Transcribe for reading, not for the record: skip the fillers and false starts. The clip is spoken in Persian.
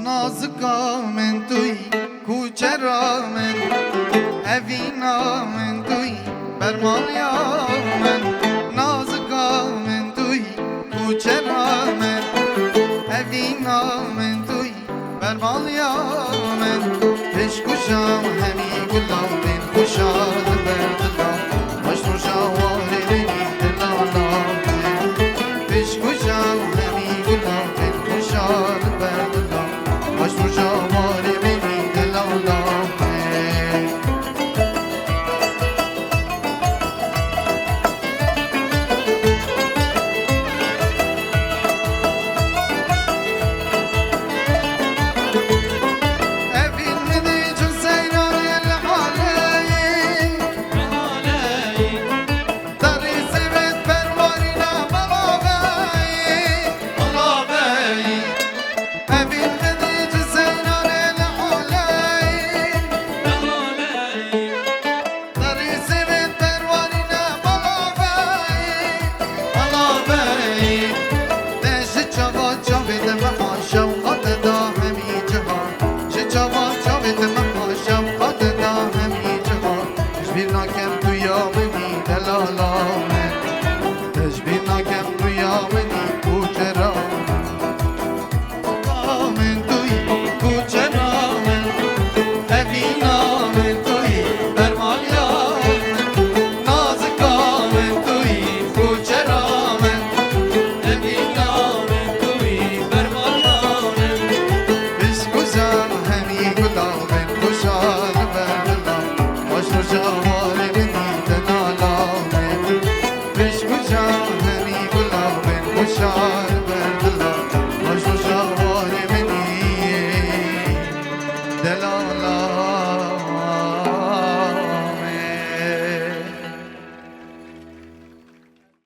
نازکا من توی کوچرا من اوینا من توی برمالیا من نازکا من توی کوچرا من اوینا من توی برمالیا من عشق و شام همی گلابی